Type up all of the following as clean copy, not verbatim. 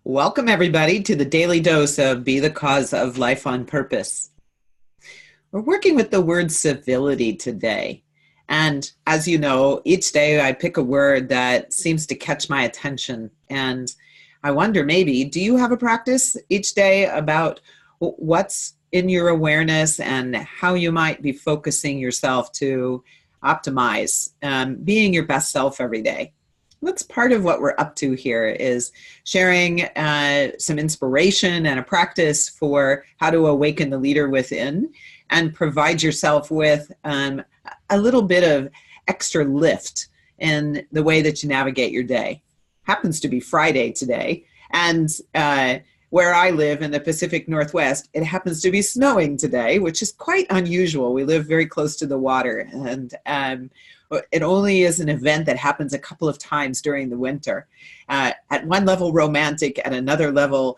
Welcome, everybody, to the daily dose of Be the Cause of Life on Purpose. We're working with the word civility today. And as you know, each day I pick a word that seems to catch my attention. And I wonder, maybe, do you have a practice each day about what's in your awareness and how you might be focusing yourself to optimize being your best self every day? That's part of what we're up to here, is sharing some inspiration and a practice for how to awaken the leader within and provide yourself with a little bit of extra lift in the way that you navigate your day. Happens to be Friday today, and where I live in the Pacific Northwest, it happens to be snowing today, which is quite unusual. We live very close to the water, and it only is an event that happens a couple of times during the winter. At one level romantic, at another level,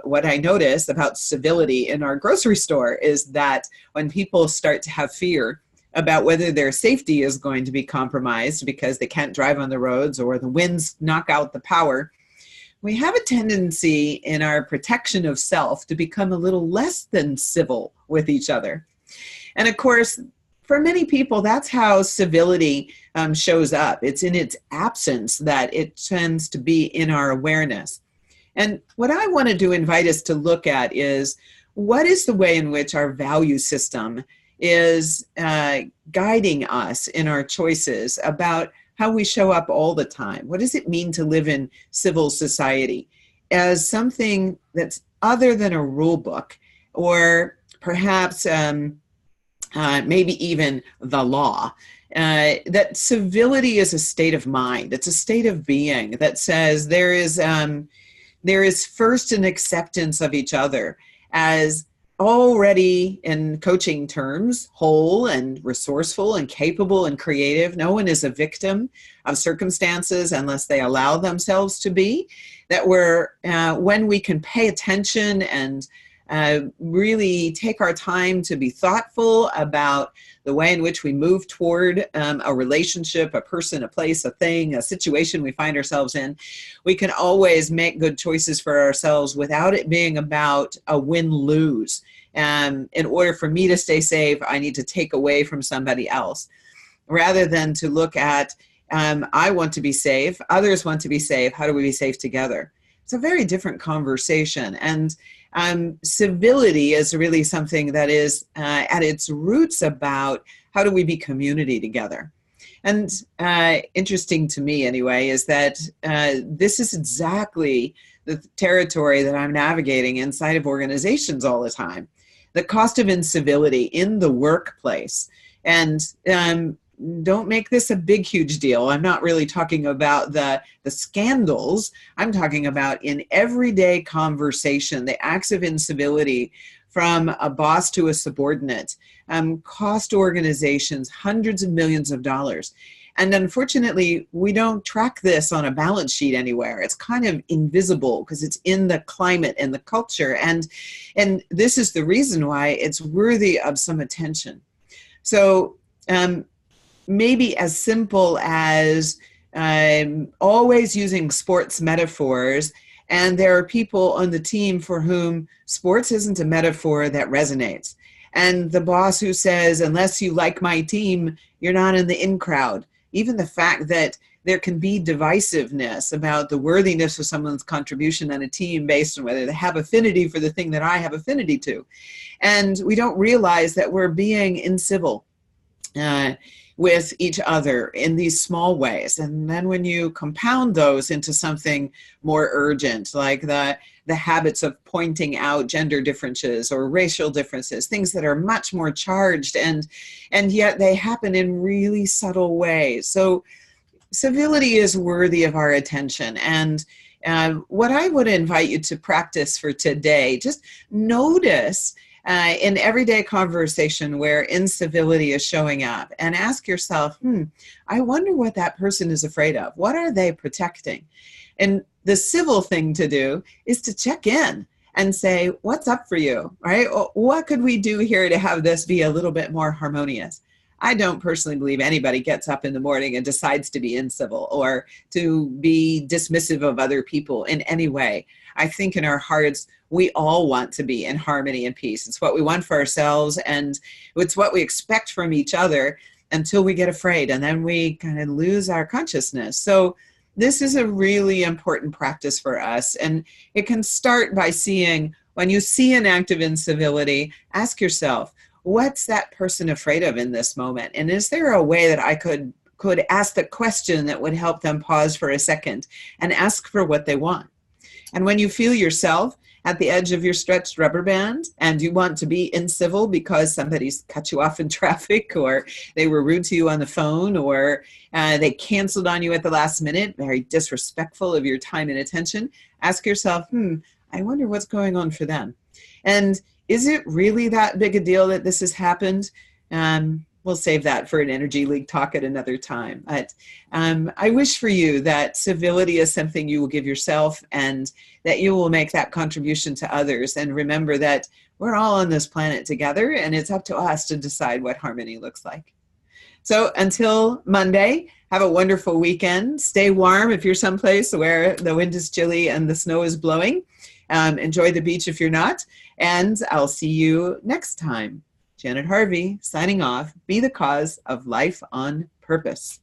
what I notice about civility in our grocery store is that when people start to have fear about whether their safety is going to be compromised because they can't drive on the roads or the winds knock out the power, we have a tendency in our protection of self to become a little less than civil with each other. And of course, for many people, that's how civility shows up. It's in its absence that it tends to be in our awareness. And what I wanted to invite us to look at is, what is the way in which our value system is guiding us in our choices about how we show up all the time? What does it mean to live in civil society as something that's other than a rule book, or perhaps maybe even the law? That civility is a state of mind. It's a state of being that says there is first an acceptance of each other as already, in coaching terms, whole and resourceful and capable and creative. No one is a victim of circumstances unless they allow themselves to be. That when we can pay attention and really take our time to be thoughtful about the way in which we move toward a relationship, a person, a place, a thing, a situation we find ourselves in, we can always make good choices for ourselves without it being about a win-lose. In order for me to stay safe, I need to take away from somebody else, rather than to look at, I want to be safe, others want to be safe, how do we be safe together? It's a very different conversation. And civility is really something that is at its roots about how do we be community together. And interesting to me anyway is that this is exactly the territory that I'm navigating inside of organizations all the time. The cost of incivility in the workplace. And don't make this a big, huge deal. I'm not really talking about the scandals. I'm talking about in everyday conversation, the acts of incivility from a boss to a subordinate cost organizations hundreds of millions of dollars. And unfortunately, we don't track this on a balance sheet anywhere. It's kind of invisible because it's in the climate and the culture. And this is the reason why it's worthy of some attention. So maybe as simple as always using sports metaphors, and there are people on the team for whom sports isn't a metaphor that resonates. And the boss who says, unless you like my team, you're not in the in crowd. Even the fact that there can be divisiveness about the worthiness of someone's contribution on a team based on whether they have affinity for the thing that I have affinity to. And we don't realize that we're being incivil with each other in these small ways. And then when you compound those into something more urgent, like the habits of pointing out gender differences or racial differences, things that are much more charged, and yet they happen in really subtle ways. So civility is worthy of our attention. And what I would invite you to practice for today, just notice in everyday conversation where incivility is showing up, and ask yourself, I wonder what that person is afraid of. What are they protecting? And the civil thing to do is to check in and say, what's up for you, right? What could we do here to have this be a little bit more harmonious? I don't personally believe anybody gets up in the morning and decides to be incivil or to be dismissive of other people in any way. I think in our hearts, we all want to be in harmony and peace. It's what we want for ourselves, and it's what we expect from each other until we get afraid, and then we kind of lose our consciousness. So this is a really important practice for us, and it can start by seeing, when you see an act of incivility, ask yourself, what's that person afraid of in this moment? And is there a way that I could ask the question that would help them pause for a second and ask for what they want? And when you feel yourself at the edge of your stretched rubber band and you want to be incivil because somebody's cut you off in traffic, or they were rude to you on the phone, or they canceled on you at the last minute, very disrespectful of your time and attention, ask yourself, I wonder what's going on for them. And is it really that big a deal that this has happened? We'll save that for an Energy League talk at another time. But I wish for you that civility is something you will give yourself, and that you will make that contribution to others. And remember that we're all on this planet together, and it's up to us to decide what harmony looks like. So until Monday, have a wonderful weekend. Stay warm if you're someplace where the wind is chilly and the snow is blowing. Enjoy the beach if you're not. And I'll see you next time. Janet Harvey signing off. Be the cause of life on purpose.